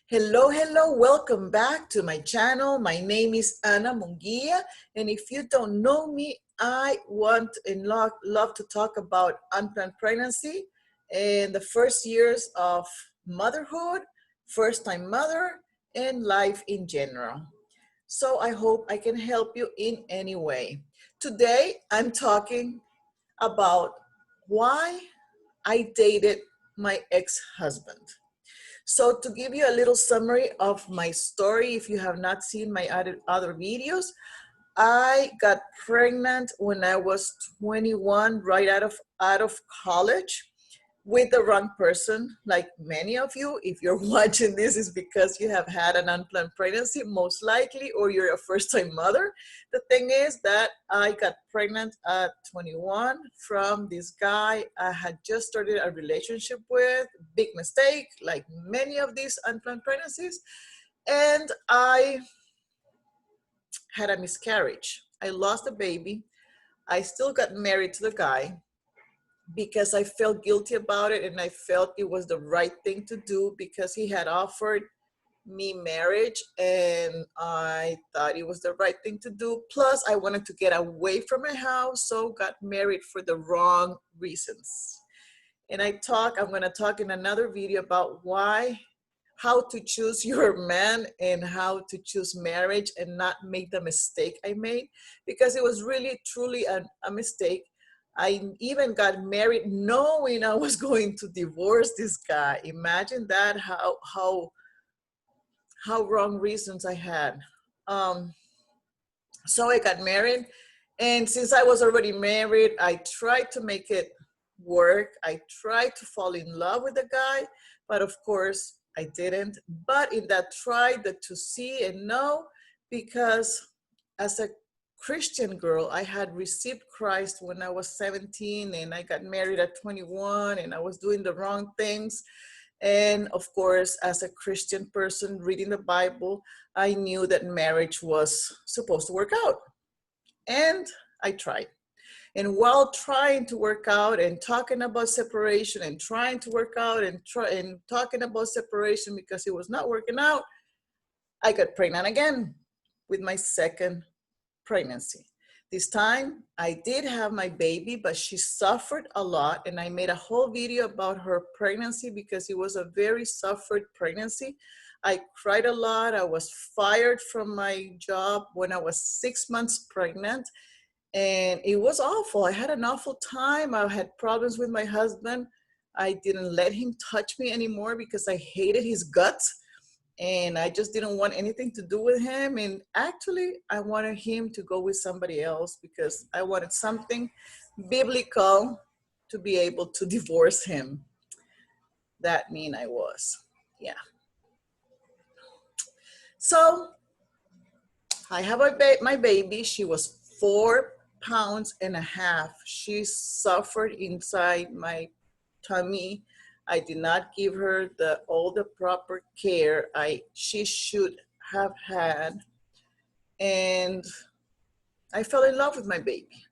Hello, hello, welcome back to my channel. My name is Ana Munguia, and if you don't know me, I want and love to talk about unplanned pregnancy and the first years of motherhood, first-time mother, and life in general. So I hope I can help you in any way. Today, I'm talking about why I dated my ex-husband. So to give you a little summary of my story, if you have not seen my other videos, I got pregnant when I was 21, right out of college, with the wrong person. Like many of you, if you're watching this, is because you have had an unplanned pregnancy, most likely, or you're a first-time mother. The thing is that I got pregnant at 21 from this guy I had just started a relationship with. Big mistake, like many of these unplanned pregnancies. And I had a miscarriage. I lost a baby. I still got married to the guy because I felt guilty about it, and I felt it was the right thing to do because he had offered me marriage, and I thought it was the right thing to do. Plus, I wanted to get away from my house, so got married for the wrong reasons. And I'm gonna talk in another video about how to choose your man and how to choose marriage and not make the mistake I made, because it was really truly a mistake. I even got married knowing I was going to divorce this guy. Imagine that, how wrong reasons I had. Um, so I got married, and since I was already married, I tried to make it work. I tried to fall in love with the guy, but of course I didn't. But in that try, that to see and know, because as a Christian girl, I had received Christ when I was 17, and I got married at 21, and I was doing the wrong things. And of course, as a Christian person reading the Bible, I knew that marriage was supposed to work out. And I tried. And while trying to work out and talking about separation and trying to work out and talking about separation because it was not working out, I got pregnant again with my second pregnancy. This time I did have my baby, but she suffered a lot, and I made a whole video about her pregnancy because it was a very suffered pregnancy. I cried a lot. I was fired from my job when I was 6 months pregnant, and it was awful. I had an awful time. I had problems with my husband. I didn't let him touch me anymore because I hated his guts, and I just didn't want anything to do with him. And actually, I wanted him to go with somebody else because I wanted something biblical to be able to divorce him. That mean I was, yeah. So I have my baby. She was 4.5 pounds. She suffered inside my tummy. I did not give her all the proper care she should have had. And I fell in love with my baby.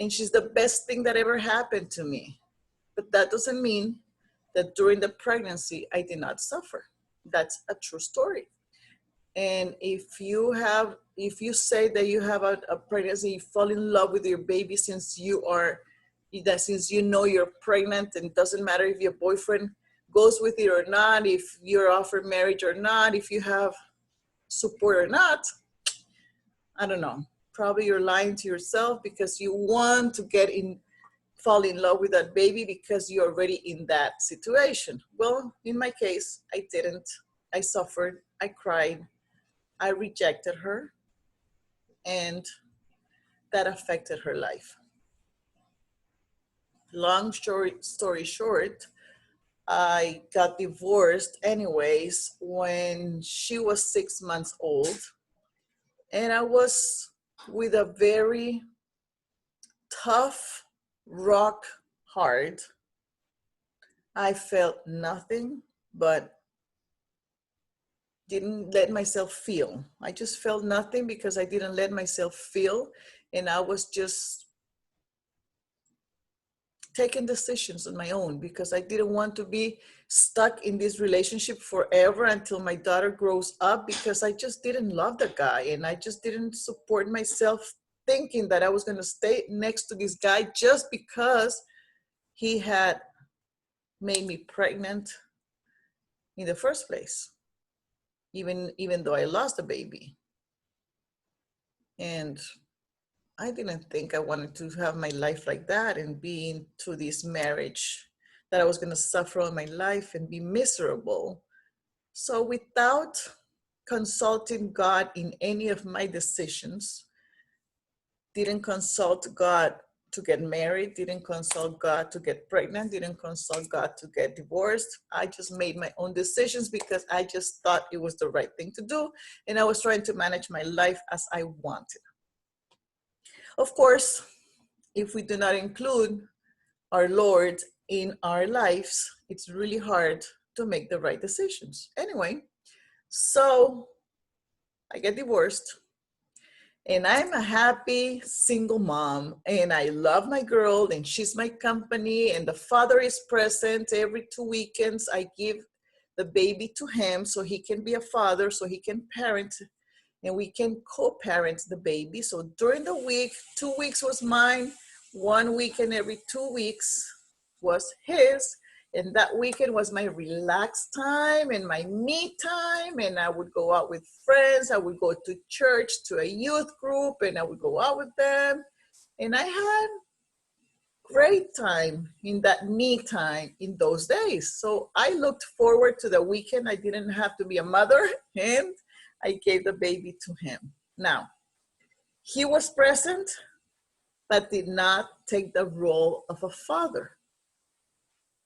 And she's the best thing that ever happened to me. But that doesn't mean that during the pregnancy, I did not suffer. That's a true story. And if you say that you have a pregnancy, you fall in love with your baby since you know you're pregnant, and it doesn't matter if your boyfriend goes with it or not, if you're offered marriage or not, if you have support or not, I don't know. Probably you're lying to yourself because you want to fall in love with that baby because you're already in that situation. Well, in my case, I didn't. I suffered, I cried, I rejected her, and that affected her life. Long story short, I got divorced anyways when she was 6 months old, and I was with a very tough rock hard. I felt nothing but didn't let myself feel. I just felt nothing because I didn't let myself feel, and I was just taking decisions on my own because I didn't want to be stuck in this relationship forever until my daughter grows up, because I just didn't love the guy, and I just didn't support myself thinking that I was going to stay next to this guy just because he had made me pregnant in the first place, even though I lost the baby. And I didn't think I wanted to have my life like that and be into this marriage that I was going to suffer all my life and be miserable. So without consulting God in any of my decisions, didn't consult God to get married, didn't consult God to get pregnant, didn't consult God to get divorced. I just made my own decisions because I just thought it was the right thing to do. And I was trying to manage my life as I wanted. Of course, if we do not include our Lord in our lives, it's really hard to make the right decisions. Anyway, so I get divorced, and I'm a happy single mom, and I love my girl, and she's my company, and the father is present every 2 weekends. I give the baby to him so he can be a father, so he can parent, and we can co-parent the baby. So during the week, 2 weeks was mine, 1 weekend every 2 weeks was his. And that weekend was my relaxed time and my me time. And I would go out with friends. I would go to church, to a youth group, and I would go out with them. And I had great time in that me time in those days. So I looked forward to the weekend. I didn't have to be a mother, and I gave the baby to him. Now, he was present, but did not take the role of a father.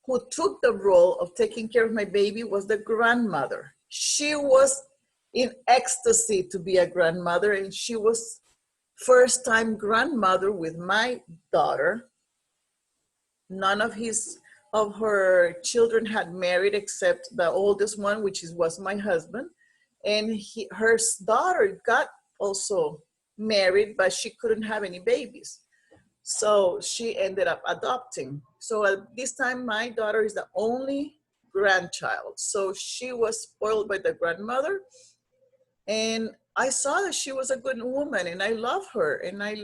Who took the role of taking care of my baby was the grandmother. She was in ecstasy to be a grandmother, and she was first time grandmother with my daughter. None of her children had married except the oldest one, which was my husband. And her daughter got also married, but she couldn't have any babies. So she ended up adopting. So at this time, my daughter is the only grandchild. So she was spoiled by the grandmother. And I saw that she was a good woman, and I love her, and I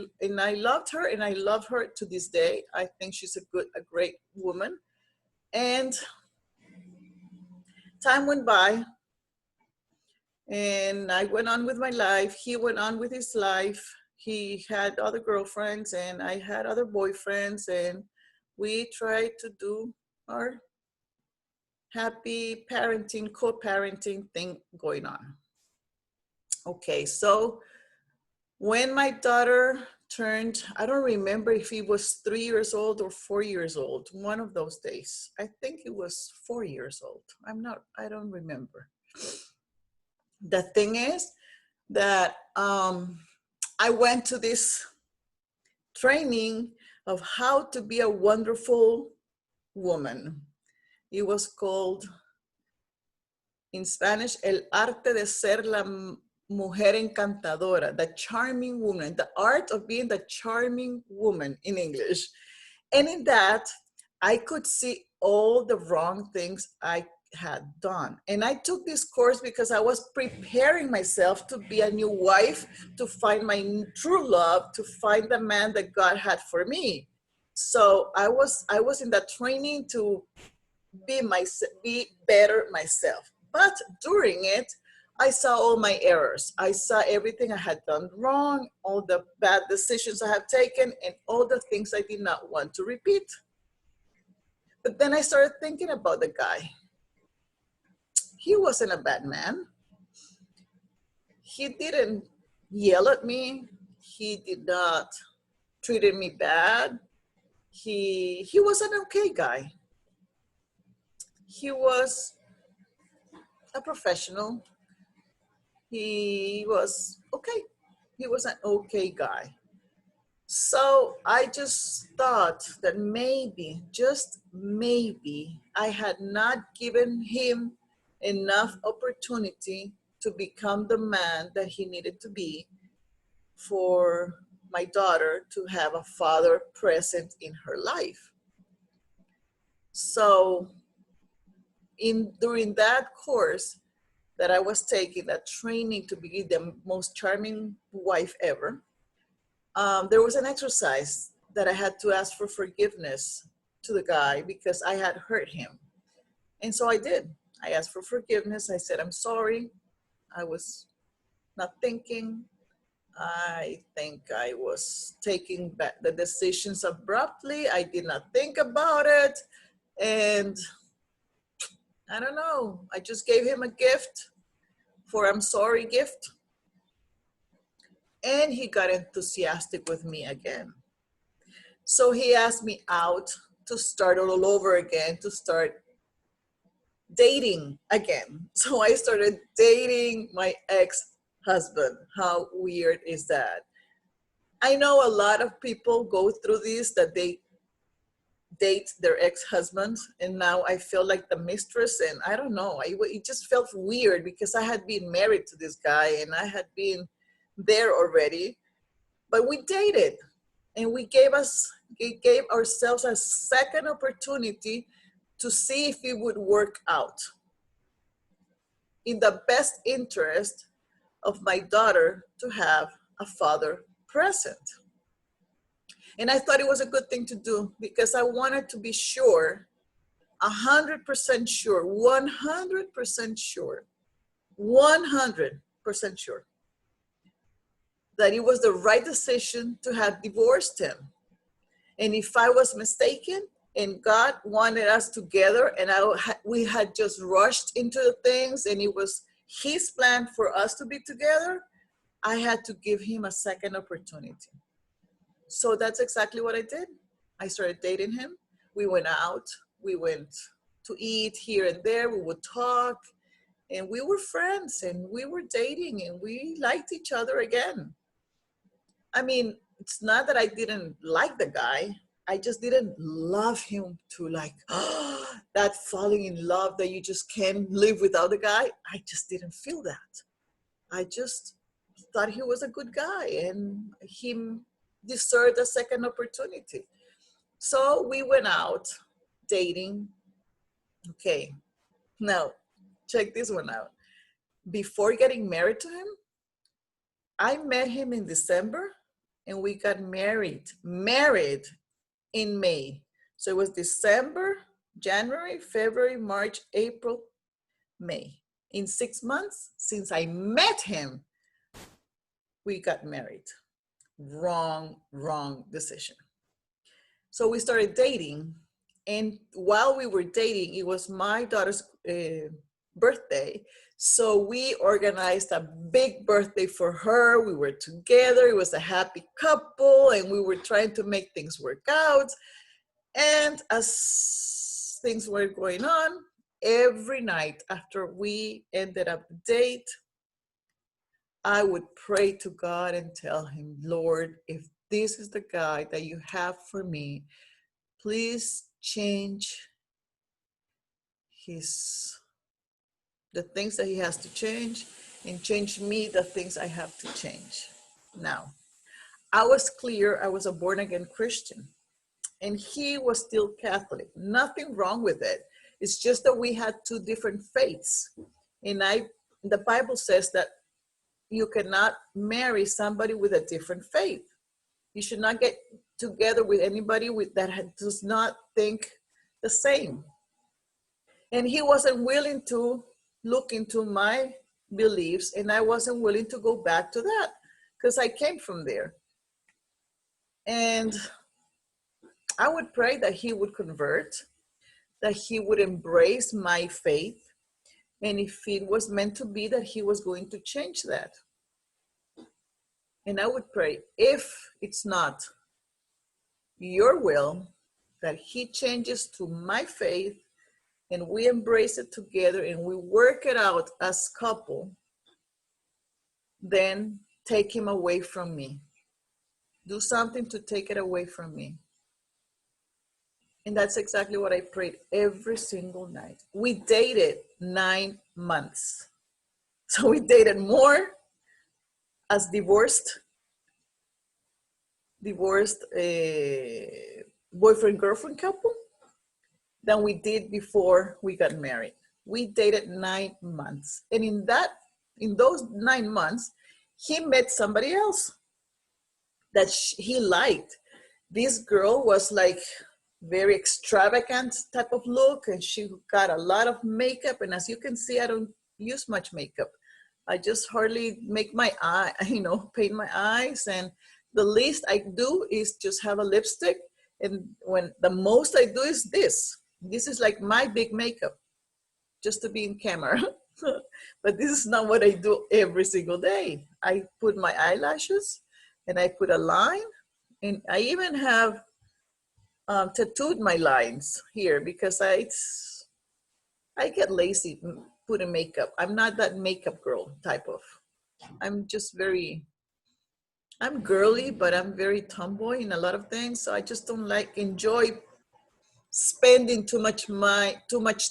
loved her, and I love her to this day. I think she's a great woman. And time went by, and I went on with my life. He went on with his life. He had other girlfriends, and I had other boyfriends, and we tried to do our happy parenting, co-parenting thing going on. Okay, so when my daughter turned, I don't remember if he was 3 years old or 4 years old, one of those days. I think he was 4 years old. I don't remember. The thing is that I went to this training of how to be a wonderful woman. It was called, in Spanish, El Arte de Ser la Mujer Encantadora, the charming woman, the art of being the charming woman in English. And in that, I could see all the wrong things I had done. And I took this course because I was preparing myself to be a new wife, to find my true love, to find the man that God had for me. So I was in that training to be better myself. But during it, I saw all my errors. I saw everything I had done wrong, all the bad decisions I have taken, and all the things I did not want to repeat. But then I started thinking about the guy. He wasn't a bad man. He didn't yell at me. He did not treat me bad. He was an okay guy. He was a professional. He was okay. He was an okay guy. So I just thought that maybe, just maybe, I had not given him enough opportunity to become the man that he needed to be for my daughter to have a father present in her life. So during that course that I was taking, that training to be the most charming wife ever, there was an exercise that I had to ask for forgiveness to the guy because I had hurt him. And so I did. I asked for forgiveness. I said, I'm sorry. I was not thinking. I think I was taking back the decisions abruptly. I did not think about it. And I don't know, I just gave him a gift for I'm sorry gift. And he got enthusiastic with me again. So he asked me out to start all over again, to start dating again. So I started dating my ex-husband. How weird is that? I know a lot of people go through this, that they date their ex-husbands, and now I feel like the mistress, and I don't know, it just felt weird because I had been married to this guy and I had been there already, but we dated and we gave ourselves a second opportunity to see if it would work out in the best interest of my daughter to have a father present. And I thought it was a good thing to do because I wanted to be sure, 100% sure, 100% sure, 100% sure that it was the right decision to have divorced him. And if I was mistaken and God wanted us together and we had just rushed into the things and it was his plan for us to be together, I had to give him a second opportunity. So that's exactly what I did. I started dating him. We went out. We went to eat here and there. We would talk. And we were friends. And we were dating. And we liked each other again. I mean, it's not that I didn't like the guy. I just didn't love him to like, that falling in love that you just can't live without the guy. I just didn't feel that. I just thought he was a good guy. And he deserved a second opportunity. So we went out dating. Okay, now check this one out. Before getting married to him, I met him in December and we got married in May. So it was December, January, February, March, April, May. In 6 months since I met him, we got married. Wrong decision. So we started dating, and while we were dating, it was my daughter's birthday. So we organized a big birthday for her. We were together. It was a happy couple, and we were trying to make things work out. And as things were going on, every night after we ended up the date, I would pray to God and tell him, Lord, if this is the guy that you have for me, please change the things that he has to change, and change me the things I have to change. Now, I was clear I was a born-again Christian, and he was still Catholic. Nothing wrong with it. It's just that we had two different faiths. And the Bible says that you cannot marry somebody with a different faith. You should not get together with anybody that does not think the same. And he wasn't willing to look into my beliefs, and I wasn't willing to go back to that because I came from there. And I would pray that he would convert, that he would embrace my faith, and if it was meant to be, that he was going to change that. And I would pray, if it's not your will, that he changes to my faith and we embrace it together and we work it out as couple, then take him away from me. Do something to take it away from me. And that's exactly what I prayed every single night. We dated 9 months. So we dated more as divorced boyfriend-girlfriend couple than we did before we got married. We dated 9 months. And in those 9 months, he met somebody else that he liked. This girl was like very extravagant type of look, and she got a lot of makeup. And as you can see, I don't use much makeup. I just hardly make my eye, paint my eyes. And the least I do is just have a lipstick. And when the most I do is this. This is like my big makeup, just to be in camera. But this is not what I do every single day. I put my eyelashes and I put a line, and I even have tattooed my lines here because I get lazy putting makeup. I'm not that makeup girl type of. I'm just I'm girly, but I'm very tomboy in a lot of things. So I just don't enjoy spending too much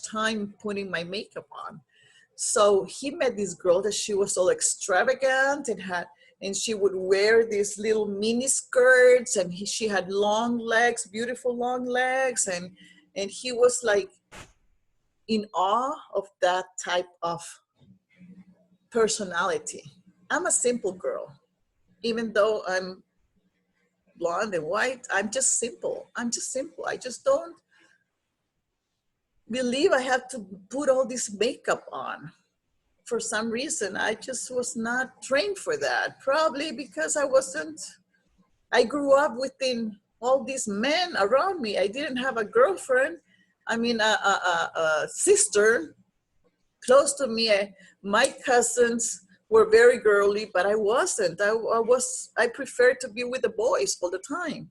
time putting my makeup on. So he met this girl that she was all extravagant and she would wear these little mini skirts, and she had long legs, beautiful long legs, and he was like in awe of that type of personality. I'm a simple girl, even though I'm blonde and white. I'm just simple. I just don't believe I have to put all this makeup on. For some reason, I just was not trained for that. Probably because I grew up within all these men around me. I didn't have a girlfriend. I mean, a sister close to me. My cousins were very girly, but I wasn't. I preferred to be with the boys all the time.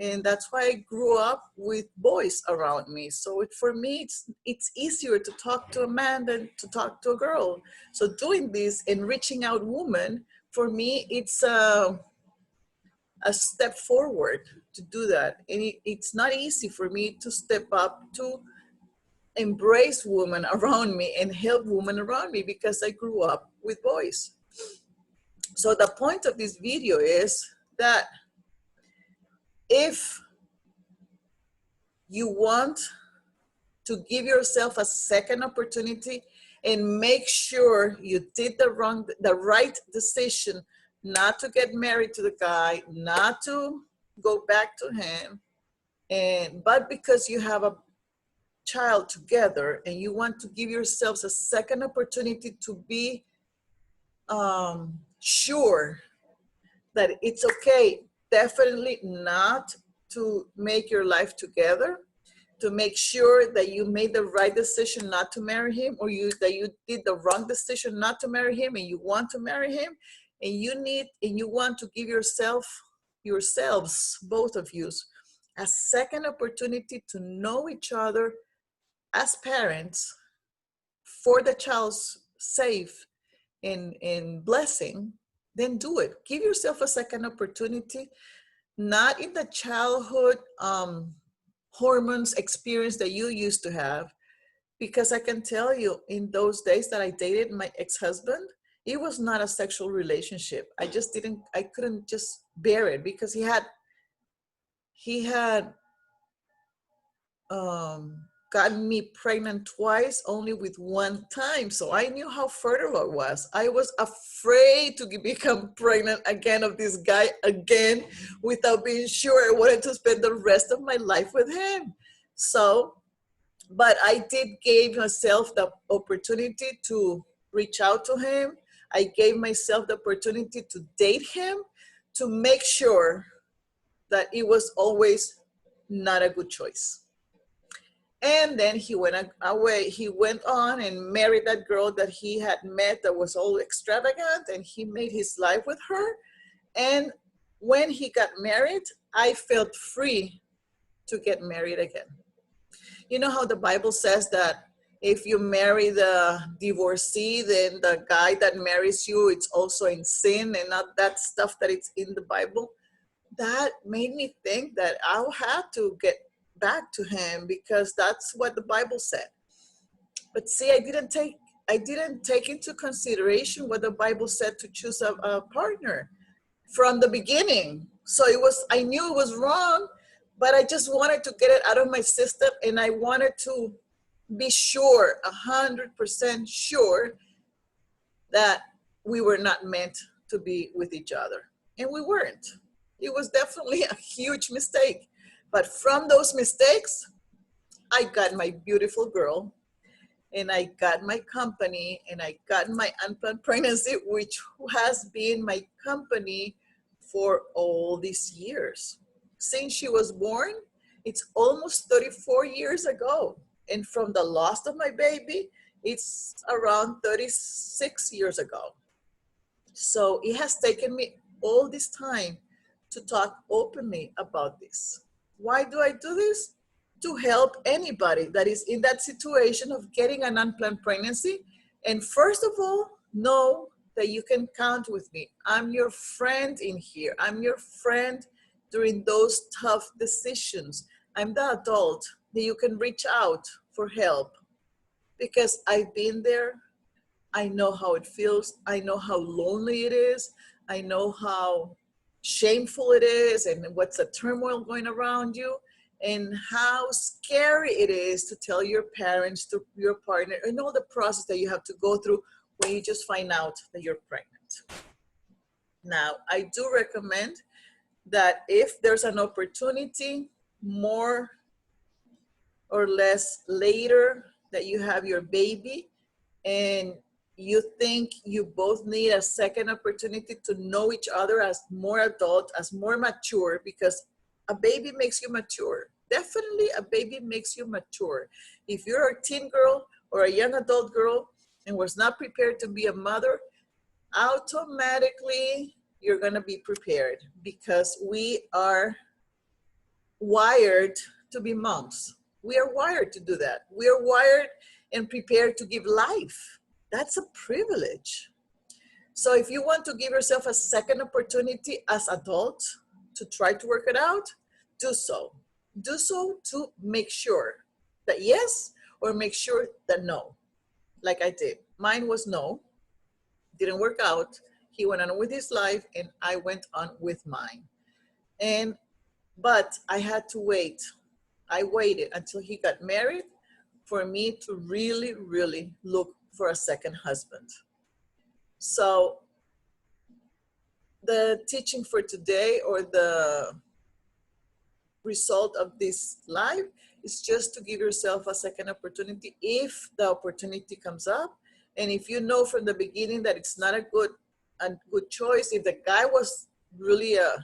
And that's why I grew up with boys around me. So for me, it's easier to talk to a man than to talk to a girl. So doing this and reaching out women, for me, it's a step forward to do that. And it's not easy for me to step up to embrace women around me and help women around me because I grew up with boys. So the point of this video is that if you want to give yourself a second opportunity and make sure you did the right decision, not to get married to the guy, not to go back to him, but because you have a child together and you want to give yourselves a second opportunity to be sure that it's okay, definitely not to make your life together, to make sure that you made the right decision not to marry him, or that you did the wrong decision not to marry him and you want to marry him, and you want to give yourselves, both of you, a second opportunity to know each other as parents for the child's safe and blessing. Then do it. Give yourself a second opportunity, not in the childhood hormones experience that you used to have, because I can tell you, in those days that I dated my ex-husband, it was not a sexual relationship. I couldn't just bear it because he had gotten me pregnant twice, only with one time. So I knew how fertile I was. I was afraid to become pregnant again of this guy again without being sure I wanted to spend the rest of my life with him. So, but I did give myself the opportunity to reach out to him. I gave myself the opportunity to date him, to make sure that it was always not a good choice. And then he went away. He went on and married that girl that he had met that was all extravagant, and he made his life with her. And when he got married, I felt free to get married again. You know how the Bible says that if you marry the divorcee, then the guy that marries you, it's also in sin, and not that stuff that it's in the Bible. That made me think that I'll have to get back to him because that's what the Bible said. But see, I didn't take into consideration what the Bible said to choose a partner from the beginning. So I knew it was wrong, but I just wanted to get it out of my system, and I wanted to be sure, 100% sure that we were not meant to be with each other. And we weren't. It was definitely a huge mistake. But from those mistakes, I got my beautiful girl, and I got my company, and I got my unplanned pregnancy, which has been my company for all these years. Since she was born, it's almost 34 years ago. And from the loss of my baby, it's around 36 years ago. So it has taken me all this time to talk openly about this. Why do I do this? To help anybody that is in that situation of getting an unplanned pregnancy. And first of all, know that you can count with me. I'm your friend in here. I'm your friend during those tough decisions. I'm the adult that you can reach out for help because I've been there. I know how it feels. I know how lonely it is. I know how shameful it is and what's the turmoil going around you and how scary it is to tell your parents, to your partner, and all the process that you have to go through when you just find out that you're pregnant. Now, I do recommend that if there's an opportunity, more or less later that you have your baby, and you think you both need a second opportunity to know each other as more adult, as more mature, because a baby makes you mature. Definitely a baby makes you mature. If you're a teen girl or a young adult girl and was not prepared to be a mother, automatically you're gonna be prepared because we are wired to be moms. We are wired to do that. We are wired and prepared to give life. That's a privilege. So if you want to give yourself a second opportunity as adult to try to work it out, do so. Do so to make sure that yes, or make sure that no, like I did. Mine was no, didn't work out. He went on with his life and I went on with mine. But I had to wait. I waited until he got married for me to really, really look for a second husband. So the teaching for today, or the result of this live, is just to give yourself a second opportunity if the opportunity comes up. And if you know from the beginning that it's not a good choice, if the guy was really a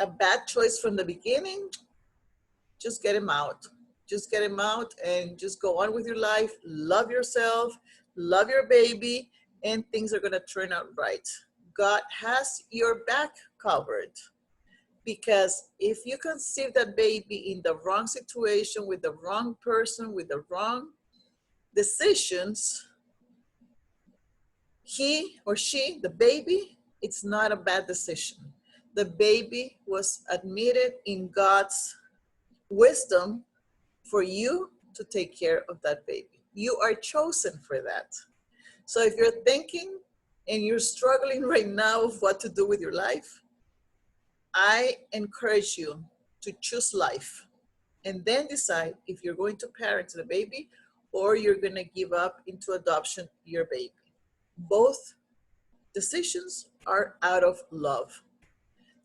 bad choice from the beginning, just get him out. Just get him out and just go on with your life. Love yourself, love your baby, and things are gonna turn out right. God has your back covered, because if you conceive that baby in the wrong situation, with the wrong person, with the wrong decisions, he or she, the baby, it's not a bad decision. The baby was admitted in God's wisdom for you to take care of that baby. You are chosen for that. So if you're thinking and you're struggling right now of what to do with your life, I encourage you to choose life and then decide if you're going to parent the baby or you're going to give up into adoption your baby. Both decisions are out of love.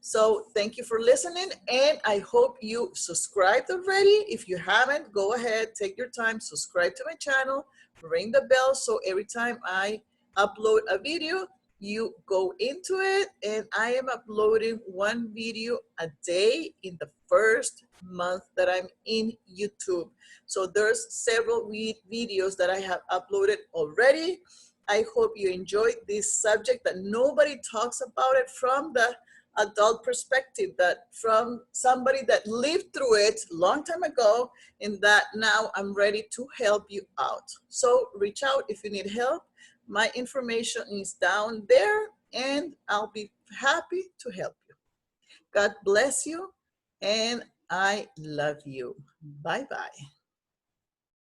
So thank you for listening, and I hope you subscribed already. If you haven't, go ahead, take your time, subscribe to my channel, ring the bell so every time I upload a video, you go into it. And I am uploading one video a day in the first month that I'm in YouTube. So there's several videos that I have uploaded already. I hope you enjoyed this subject, that nobody talks about it from the adult perspective, that from somebody that lived through it a long time ago, and that now I'm ready to help you out. So reach out if you need help. My information is down there and I'll be happy to help you. God bless you, and I love you. Bye-bye.